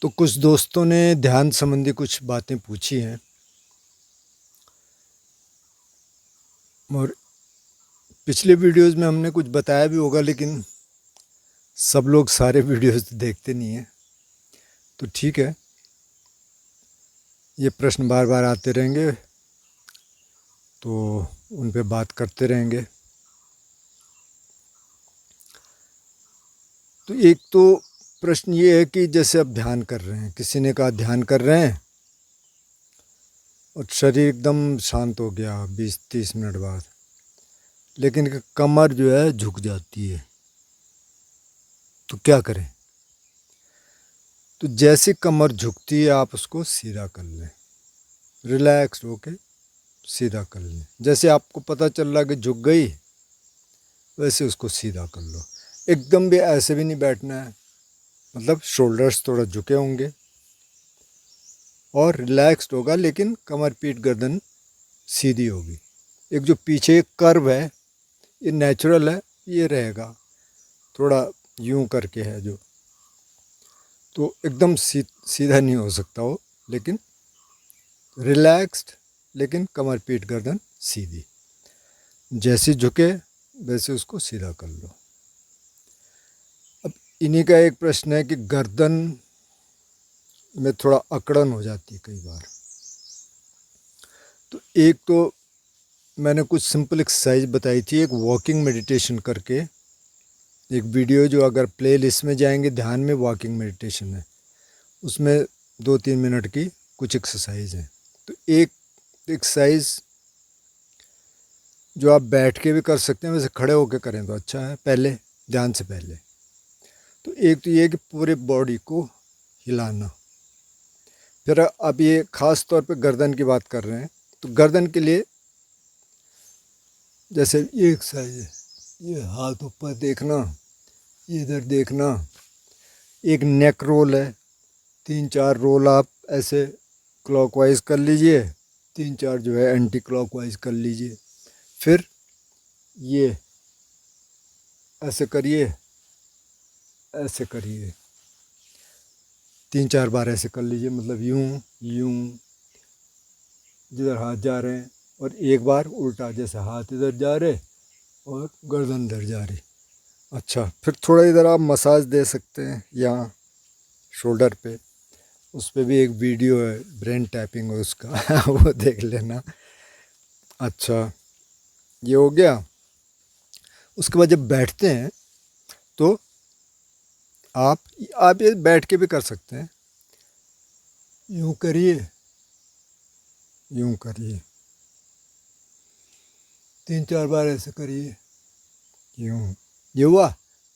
तो कुछ दोस्तों ने ध्यान संबंधी कुछ बातें पूछी हैं और पिछले वीडियोस में हमने कुछ बताया भी होगा, लेकिन सब लोग सारे वीडियोस देखते नहीं हैं। तो ठीक है, ये प्रश्न बार बार आते रहेंगे तो उन पे बात करते रहेंगे। तो एक तो प्रश्न ये है कि जैसे अब ध्यान कर रहे हैं, किसी ने कहा ध्यान कर रहे हैं और शरीर एकदम शांत हो गया 20-30 मिनट बाद, लेकिन कमर जो है झुक जाती है, तो क्या करें? तो जैसे कमर झुकती है आप उसको सीधा कर लें, रिलैक्स होके सीधा कर लें। जैसे आपको पता चल रहा कि झुक गई, वैसे उसको सीधा कर लो। एकदम भी ऐसे भी नहीं बैठना है, मतलब शोल्डर्स थोड़ा झुके होंगे और रिलैक्स्ड होगा, लेकिन कमर पीठ गर्दन सीधी होगी। एक जो पीछे एक कर्व है, ये नेचुरल है, ये रहेगा। थोड़ा यूं करके है जो, तो एकदम सीधा नहीं हो सकता वो, लेकिन रिलैक्स्ड, लेकिन कमर पीठ गर्दन सीधी। जैसे झुके वैसे उसको सीधा कर लो। अब इन्हीं का एक प्रश्न है कि गर्दन में थोड़ा अकड़न हो जाती है कई बार। तो एक तो मैंने कुछ सिंपल एक्सरसाइज बताई थी, एक वॉकिंग मेडिटेशन करके एक वीडियो, जो अगर प्ले लिस्ट में जाएंगे ध्यान में वॉकिंग मेडिटेशन है, उसमें 2-3 मिनट की कुछ एक्सरसाइज हैं। तो एक एक्सरसाइज जो आप बैठ के भी कर सकते हैं, वैसे खड़े होकर करें तो अच्छा है, पहले ध्यान से पहले। तो एक तो ये कि पूरे बॉडी को हिलाना। फिर अब ये ख़ास तौर पे गर्दन की बात कर रहे हैं, तो गर्दन के लिए जैसे ये एक्सरसाइज है, ये हाथ ऊपर देखना, ये इधर देखना। एक नेक रोल है, 3-4 रोल आप ऐसे क्लॉकवाइज कर लीजिए, 3-4 जो है एंटी क्लॉकवाइज कर लीजिए। फिर ये ऐसे करिए, ऐसे करिए, 3-4 बार ऐसे कर लीजिए, मतलब यूं यूं जिधर हाथ जा रहे हैं, और एक बार उल्टा, जैसे हाथ इधर जा रहे और गर्दन इधर जा रही। अच्छा, फिर थोड़ा इधर आप मसाज दे सकते हैं यहाँ शोल्डर पे, उस पर भी एक वीडियो है, ब्रेन टैपिंग है उसका वो देख लेना। अच्छा, ये हो गया। उसके बाद जब बैठते हैं तो आप ये बैठ के भी कर सकते हैं। यूं करिए, यूं करिए, 3-4 बार ऐसे करिए, यूं, ये हुआ।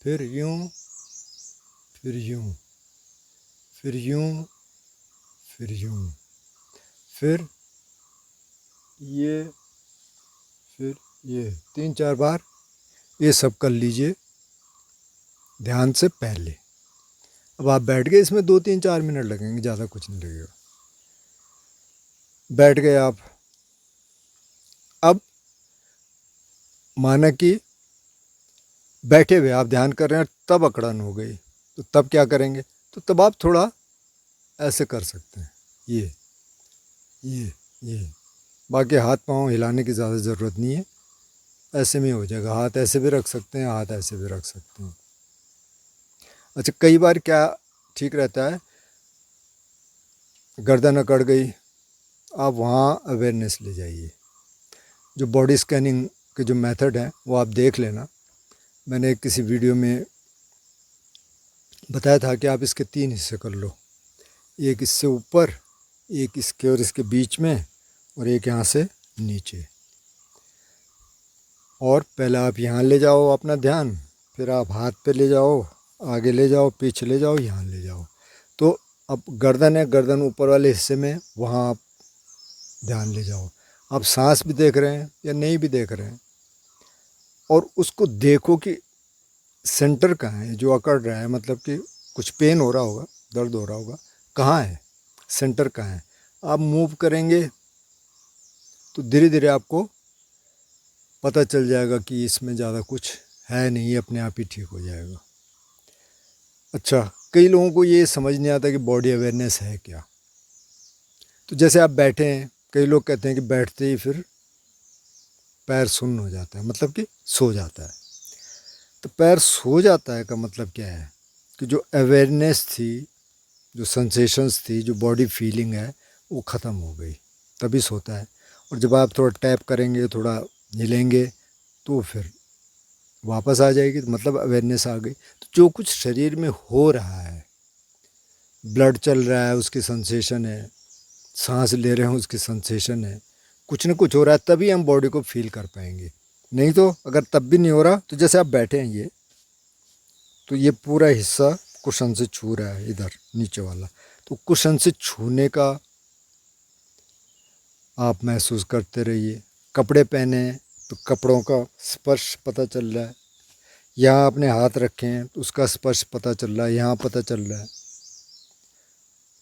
फिर यूं, फिर यूं, फिर यूं, फिर यूं, फिर ये, फिर ये, 3-4 बार ये सब कर लीजिए ध्यान से पहले। अब आप बैठ गए, इसमें 2-3-4 मिनट लगेंगे, ज़्यादा कुछ नहीं लगेगा। बैठ गए आप। अब माना कि बैठे हुए आप ध्यान कर रहे हैं, तब अकड़न हो गई, तो तब क्या करेंगे? तो तब आप थोड़ा ऐसे कर सकते हैं, ये। बाकी हाथ पांव हिलाने की ज़्यादा ज़रूरत नहीं है, ऐसे में हो जाएगा। हाथ ऐसे भी रख सकते हैं, हाथ ऐसे भी रख सकते हैं। अच्छा, कई बार क्या ठीक रहता है, गर्दन अकड़ गई, आप वहाँ अवेयरनेस ले जाइए। जो बॉडी स्कैनिंग के जो मेथड हैं वो आप देख लेना। मैंने किसी वीडियो में बताया था कि आप इसके 3 हिस्से कर लो, एक इससे ऊपर, एक इसके और इसके बीच में, और एक यहाँ से नीचे। और पहले आप यहाँ ले जाओ अपना ध्यान, फिर आप हाथ पे ले जाओ, आगे ले जाओ, पीछे ले जाओ, यहाँ ले जाओ। तो अब गर्दन है, गर्दन ऊपर वाले हिस्से में, वहाँ आप ध्यान ले जाओ। आप सांस भी देख रहे हैं या नहीं भी देख रहे हैं, और उसको देखो कि सेंटर कहाँ है जो अकड़ रहा है, मतलब कि कुछ पेन हो रहा होगा, दर्द हो रहा होगा, कहाँ है, सेंटर कहाँ है। आप मूव करेंगे तो धीरे धीरे आपको पता चल जाएगा कि इसमें ज़्यादा कुछ है नहीं, अपने आप ही ठीक हो जाएगा। अच्छा, कई लोगों को ये समझ नहीं आता कि बॉडी अवेयरनेस है क्या। तो जैसे आप बैठे हैं, कई लोग कहते हैं कि बैठते ही फिर पैर सुन्न हो जाता है, मतलब कि सो जाता है। तो पैर सो जाता है का मतलब क्या है कि जो अवेयरनेस थी, जो सेंसेशंस थी, जो बॉडी फीलिंग है, वो ख़त्म हो गई, तभी सोता है। और जब आप थोड़ा टैप करेंगे, थोड़ा हिलेंगे, तो फिर वापस आ जाएगी, तो मतलब अवेयरनेस आ गई। तो जो कुछ शरीर में हो रहा है, ब्लड चल रहा है उसकी सेंसेशन है, सांस ले रहे हैं उसकी सेंसेशन है, कुछ ना कुछ हो रहा है, तभी हम बॉडी को फील कर पाएंगे। नहीं तो अगर तब भी नहीं हो रहा, तो जैसे आप बैठे हैं ये, तो ये पूरा हिस्सा कुशन से छू रहा है, इधर नीचे वाला, तो कुशन से छूने का आप महसूस करते रहिए। कपड़े पहने हैं तो कपड़ों का स्पर्श पता चल रहा है, यहाँ अपने हाथ रखे हैं तो उसका स्पर्श पता चल रहा है, यहाँ पता चल रहा है।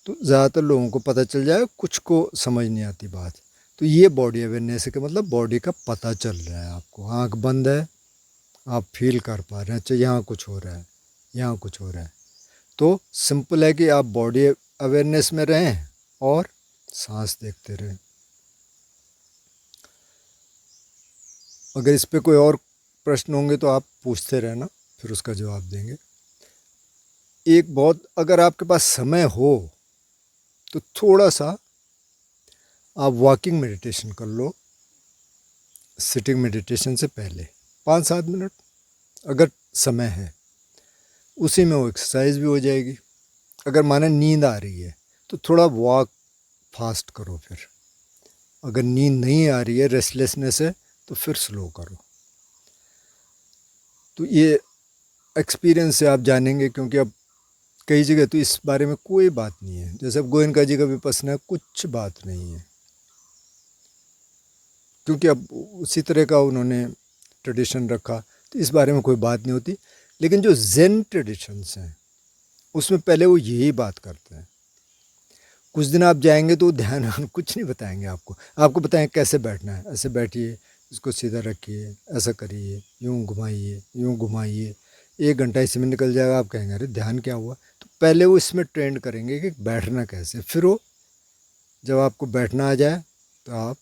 तो ज़्यादातर लोगों को पता चल जाए, कुछ को समझ नहीं आती बात। तो ये बॉडी अवेयरनेस है कि मतलब बॉडी का पता चल रहा है आपको। आँख बंद है, आप फील कर पा रहे हैं, अच्छा यहाँ कुछ हो रहा है, यहाँ कुछ हो रहा है। तो सिंपल है कि आप बॉडी अवेयरनेस में रहें और सांस देखते रहें। अगर इस पे कोई और प्रश्न होंगे तो आप पूछते रहना, फिर उसका जवाब देंगे। एक बहुत, अगर आपके पास समय हो तो थोड़ा सा आप वॉकिंग मेडिटेशन कर लो, सिटिंग मेडिटेशन से पहले 5-7 मिनट, अगर समय है। उसी में वो एक्सरसाइज भी हो जाएगी। अगर माने नींद आ रही है तो थोड़ा वॉक फास्ट करो। फिर अगर नींद नहीं आ रही है, रेस्टलेसनेस है, तो फिर स्लो करो। तो ये एक्सपीरियंस से आप जानेंगे, क्योंकि अब कई जगह तो इस बारे में कोई बात नहीं है। जैसे अब गोयनका जी का विपश्यना, कुछ बात नहीं है, क्योंकि अब उसी तरह का उन्होंने ट्रेडिशन रखा, तो इस बारे में कोई बात नहीं होती। लेकिन जो ज़ेन ट्रेडिशंस हैं, उसमें पहले वो यही बात करते हैं। कुछ दिन आप जाएंगे तो ध्यान कुछ नहीं बताएंगे आपको, आपको बताएंगे कैसे बैठना है, ऐसे बैठिए, इसको सीधा रखिए, ऐसा करिए, यूँ घुमाइए, यूँ घुमाइए। 1 घंटा इसी में निकल जाएगा, आप कहेंगे अरे ध्यान क्या हुआ। तो पहले वो इसमें ट्रेंड करेंगे कि बैठना कैसे, फिर वो जब आपको बैठना आ जाए तो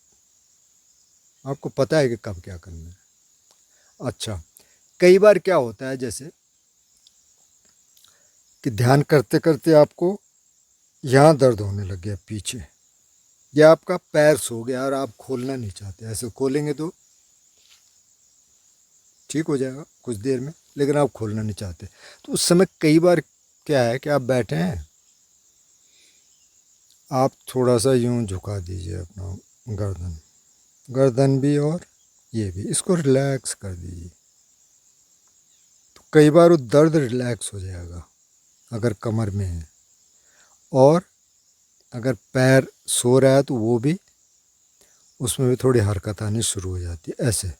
आपको पता है कि कब क्या करना है। अच्छा, कई बार क्या होता है जैसे कि ध्यान करते करते आपको यहाँ दर्द होने लग गया पीछे, या आपका पैर सो गया और आप खोलना नहीं चाहते, ऐसे खोलेंगे तो ठीक हो जाएगा कुछ देर में, लेकिन आप खोलना नहीं चाहते। तो उस समय कई बार क्या है कि आप बैठे हैं, आप थोड़ा सा यूँ झुका दीजिए अपना गर्दन, गर्दन भी और ये भी, इसको रिलैक्स कर दीजिए। तो कई बार वो दर्द रिलैक्स हो जाएगा अगर कमर में है, और अगर पैर सो रहा है तो वो भी, उसमें भी थोड़ी हरकत आनी शुरू हो जाती है। ऐसे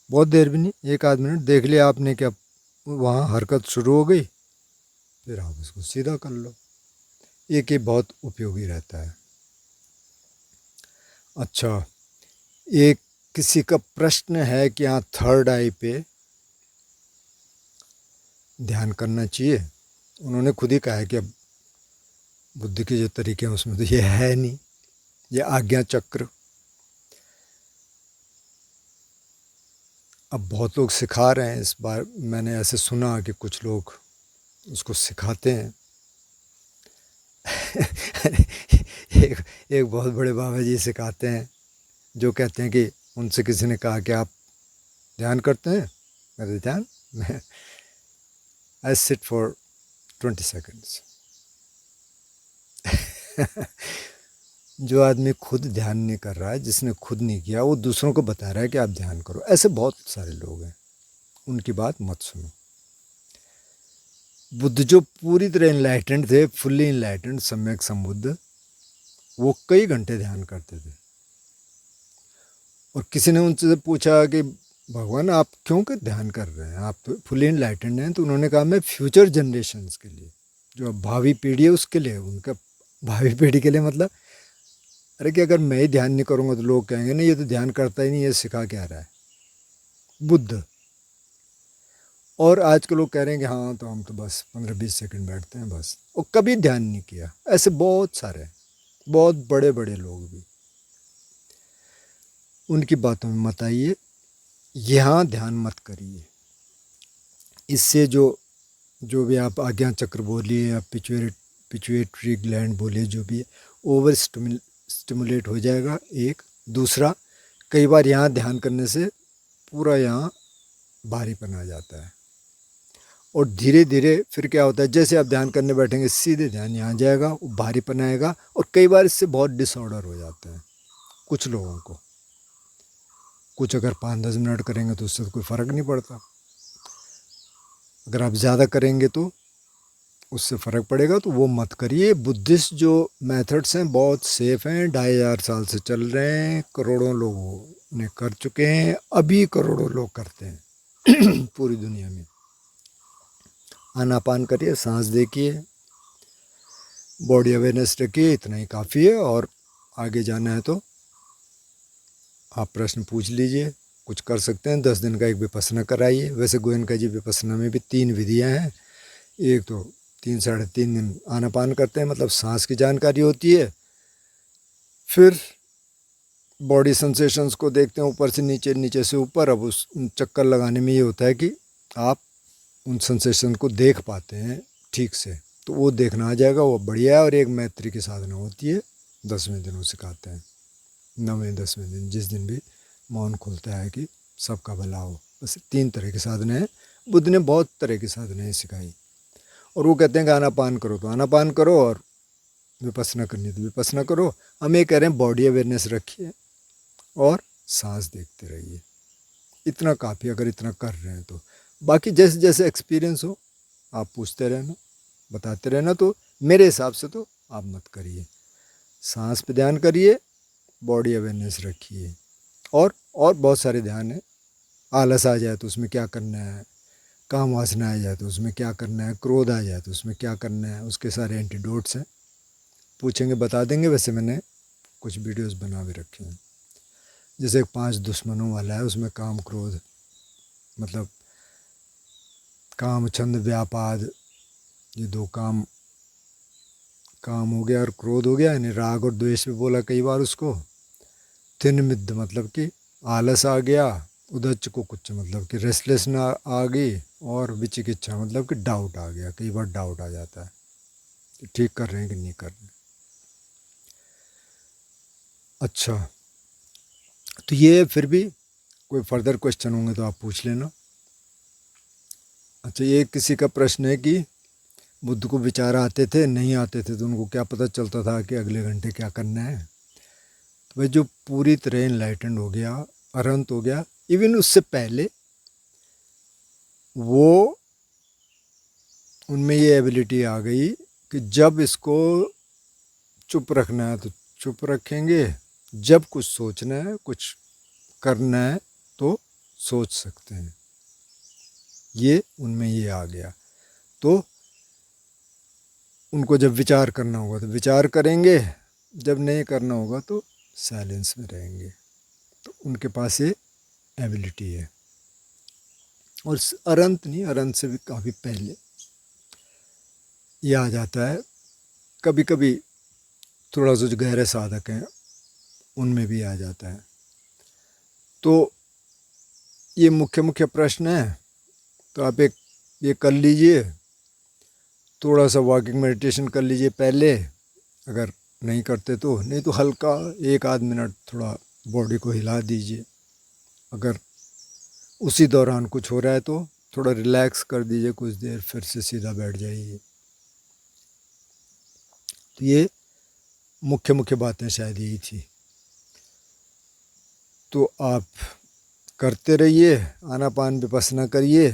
बहुत देर भी नहीं, 1-8 मिनट देख लिया आपने कि अब वहाँ हरकत शुरू हो गई, फिर आप इसको सीधा कर लो। एक ये बहुत उपयोगी रहता है। अच्छा, एक किसी का प्रश्न है कि यहाँ थर्ड आई पे ध्यान करना चाहिए। उन्होंने खुद ही कहा है कि अब बुद्ध के जो तरीके हैं उसमें तो ये है नहीं, ये आज्ञा चक्र। अब बहुत लोग सिखा रहे हैं, इस बार मैंने ऐसे सुना कि कुछ लोग उसको सिखाते हैं। एक बहुत बड़े बाबा जी सिखाते हैं, जो कहते हैं कि उनसे किसी ने कहा कि आप ध्यान करते हैं। मैं ध्यान, मैं आई सिट फॉर 20 सेकेंड्स। जो आदमी खुद ध्यान नहीं कर रहा है, जिसने खुद नहीं किया, वो दूसरों को बता रहा है कि आप ध्यान करो। ऐसे बहुत सारे लोग हैं, उनकी बात मत सुनो। बुद्ध जो पूरी तरह इनलाइटेंड थे, फुल्ली इनलाइटेंड सम्यक संबुद्ध, वो कई घंटे ध्यान करते थे। और किसी ने उनसे पूछा कि भगवान आप क्यों कर ध्यान कर रहे हैं, आप तो फुल्ली इनलाइटेंड हैं। तो उन्होंने कहा मैं फ्यूचर जनरेशन्स के लिए, जो अब भावी पीढ़ी है उसके लिए, उनका भावी पीढ़ी के लिए मतलब, अरे कि अगर मैं ही ध्यान नहीं करूँगा तो लोग कहेंगे नहीं ये तो ध्यान करता ही नहीं, ये सिखा क्या रहा है। बुद्ध और आज के लोग कह रहे हैं कि हाँ तो हम तो बस 15-20 सेकंड बैठते हैं बस, और कभी ध्यान नहीं किया। ऐसे बहुत सारे हैं, बहुत बड़े बड़े लोग भी। उनकी बातों में मत आइए, यहाँ ध्यान मत करिए। इससे जो जो भी आप आज्ञा चक्र बोलिए या पिचुएटरी ग्लैंड बोलिए, जो भी है, ओवर स्टिमुलेट हो जाएगा। एक दूसरा, कई बार यहाँ ध्यान करने से पूरा यहाँ भारीपन आ जाता है, और धीरे धीरे फिर क्या होता है, जैसे आप ध्यान करने बैठेंगे सीधे ध्यान यहाँ जाएगा, वो भारीपन आएगा, और कई बार इससे बहुत डिसऑर्डर हो जाते हैं कुछ लोगों को। कुछ अगर 5-10 मिनट करेंगे तो उससे तो कोई फ़र्क नहीं पड़ता, अगर आप ज़्यादा करेंगे तो उससे फ़र्क पड़ेगा, तो वो मत करिए। बुद्धिस्ट जो मेथड्स हैं बहुत सेफ़ हैं, 2500 साल से चल रहे हैं, करोड़ों लोगों ने कर चुके हैं, अभी करोड़ों लोग करते हैं पूरी दुनिया में। आनापान करिए, सांस देखिए, बॉडी अवेयरनेस रखिए, इतना ही काफ़ी है। और आगे जाना है तो आप प्रश्न पूछ लीजिए, कुछ कर सकते हैं। 10 दिन का एक विपස්සना कराइए। वैसे गोयनका जी विपස්සना में भी 3 विधियां हैं। एक तो 3-3.5 दिन आनापान करते हैं, मतलब सांस की जानकारी होती है, फिर बॉडी सेंसेशंस को देखते हैं ऊपर से नीचे, नीचे से ऊपर। अब उस चक्कर लगाने में ये होता है कि आप उन सेंसेशन को देख पाते हैं ठीक से, तो वो देखना आ जाएगा, वो बढ़िया है। और एक मैत्री की साधना होती है, 10वें दिन वो सिखाते हैं, 9वें-10वें दिन, जिस दिन भी मौन खुलता है कि सबका भला हो। बस 3 तरह की साधना है। बुद्ध ने बहुत तरह की साधनाएँ सिखाई, और वो कहते हैं कि आनापान करो तो आनापान करो, और विपස්සना करनी तो विपස්සना करो। हम ये कह रहे हैं बॉडी अवेयरनेस रखिए और सांस देखते रहिए, इतना काफ़ी। अगर इतना कर रहे हैं तो बाकी जैसे जैसे एक्सपीरियंस हो आप पूछते रहना, बताते रहना। तो मेरे हिसाब से तो आप मत करिए, सांस पे ध्यान करिए, बॉडी अवेयरनेस रखिए, और बहुत सारे ध्यान है। आलस आ जाए तो उसमें क्या करना है, काम वासना आ जाए तो उसमें क्या करना है, क्रोध आ जाए तो उसमें क्या करना है, उसके सारे एंटीडोट्स हैं। पूछेंगे बता देंगे। वैसे मैंने कुछ वीडियोस बना भी रखे हैं, जैसे एक 5 दुश्मनों वाला है, उसमें काम क्रोध, मतलब काम छंद व्यापाद, ये 2 काम हो गया और क्रोध हो गया, यानी राग और द्वेष भी बोला कई बार उसको। थिनमिद्ध मतलब कि आलस आ गया, उदच्च को कुछ मतलब कि रेस्टलेसनेस आ गई, और विचिकित्सा मतलब कि डाउट आ गया। कई बार डाउट आ जाता है कि ठीक कर रहे हैं कि नहीं कर रहे हैं। अच्छा, तो ये फिर भी कोई फर्दर क्वेश्चन होंगे तो आप पूछ लेना। अच्छा, ये किसी का प्रश्न है कि बुद्ध को विचार आते थे, नहीं आते थे, तो उनको क्या पता चलता था कि अगले घंटे क्या करना है। तो भाई जो पूरी तरह इनलाइटेंड हो गया, अरहंत हो गया, इवन उससे पहले वो उनमें ये एबिलिटी आ गई कि जब इसको चुप रखना है तो चुप रखेंगे, जब कुछ सोचना है, कुछ करना है तो सोच सकते हैं। ये उनमें ये आ गया। तो उनको जब विचार करना होगा तो विचार करेंगे, जब नहीं करना होगा तो साइलेंस में रहेंगे। तो उनके पास ये एबिलिटी है। और अरंत नहीं, अरंत से भी काफ़ी पहले ये आ जाता है। कभी कभी थोड़ा सा जो गहरे साधक हैं उनमें भी आ जाता है। तो ये मुख्य मुख्य प्रश्न है। तो आप एक ये कर लीजिए, थोड़ा सा वॉकिंग मेडिटेशन कर लीजिए पहले, अगर नहीं करते तो। नहीं तो हल्का 1-8 मिनट थोड़ा बॉडी को हिला दीजिए। अगर उसी दौरान कुछ हो रहा है तो थोड़ा रिलैक्स कर दीजिए कुछ देर, फिर से सीधा बैठ जाइए। तो ये मुख्य मुख्य बातें शायद यही थी। तो आप करते रहिए, आनापान विपස්සना करिए,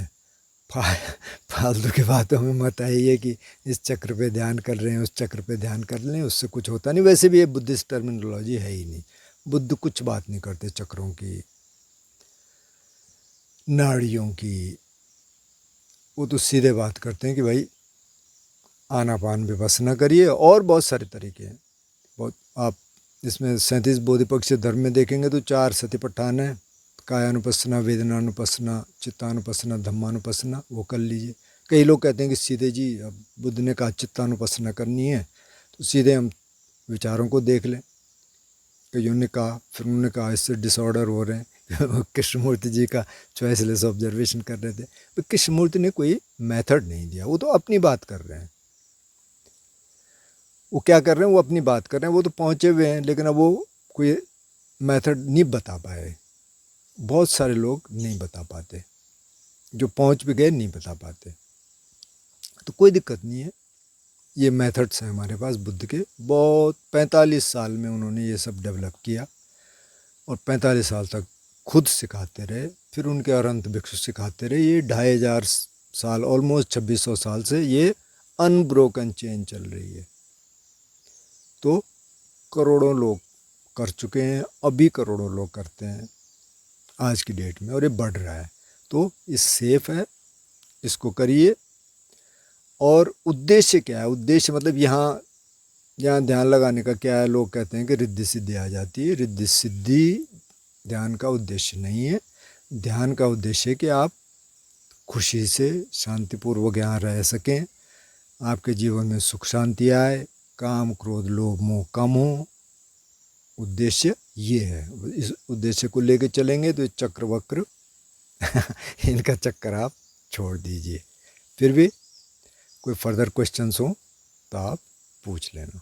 फालतू की बातों में मत आइए कि इस चक्र पे ध्यान कर रहे हैं, उस चक्र पे ध्यान कर लें, उससे कुछ होता नहीं। वैसे भी ये बुद्धिस्ट टर्मिनोलॉजी है ही नहीं। बुद्ध कुछ बात नहीं करते चक्रों की, नाड़ियों की। वो तो सीधे बात करते हैं कि भाई आनापान विपස්සना करिए। और बहुत सारे तरीके हैं, बहुत। आप इसमें 37 बोधिपक्षीय धर्म में देखेंगे तो 4 सतिपट्ठान है, कायानुपස්සना, वेदनानुपස්සना, चित्तानुपස්සना, धम्मानुपස්සना, वो कर लीजिए। कई लोग कहते हैं कि सीधे जी अब बुद्ध ने कहा चित्तानुपස්සना करनी है तो सीधे हम विचारों को देख लें। कईयों ने कहा, फिर उन्होंने कहा इससे डिसऑर्डर हो रहे हैं। कृष्णमूर्ति जी का चॉइसलेस ऑब्जर्वेशन कर रहे थे। तो कृष्णमूर्ति ने कोई मेथड नहीं दिया, वो तो अपनी बात कर रहे हैं। वो क्या कर रहे हैं, वो अपनी बात कर रहे हैं। वो तो पहुँचे हुए हैं, लेकिन अब वो कोई मेथड नहीं बता पाए। बहुत सारे लोग नहीं बता पाते, जो पहुँच भी गए नहीं बता पाते। तो कोई दिक्कत नहीं है, ये मेथड्स हैं हमारे पास बुद्ध के। बहुत 45 साल में उन्होंने ये सब डेवलप किया और 45 साल तक खुद सिखाते रहे। फिर उनके अरंत भिक्षु सिखाते रहे। ये 2500 साल, ऑलमोस्ट 2600 साल से ये अनब्रोकन चेन चल रही है। तो करोड़ों लोग कर चुके हैं, अभी करोड़ों लोग करते हैं आज की डेट में, और ये बढ़ रहा है। तो ये सेफ है, इसको करिए। और उद्देश्य क्या है? उद्देश्य मतलब यहाँ ध्यान लगाने का क्या है? लोग कहते हैं कि रिद्धि सिद्धि आ जाती है। रिद्धि सिद्धि ध्यान का उद्देश्य नहीं है। ध्यान का उद्देश्य है कि आप खुशी से शांतिपूर्वक यहाँ रह सकें, आपके जीवन में सुख शांति आए, काम क्रोध लोभ मोह कम हो। उद्देश्य ये है। इस उद्देश्य को लेके चलेंगे तो चक्र वक्र इनका चक्कर आप छोड़ दीजिए। फिर भी कोई फर्दर क्वेश्चंस हो तो आप पूछ लेना।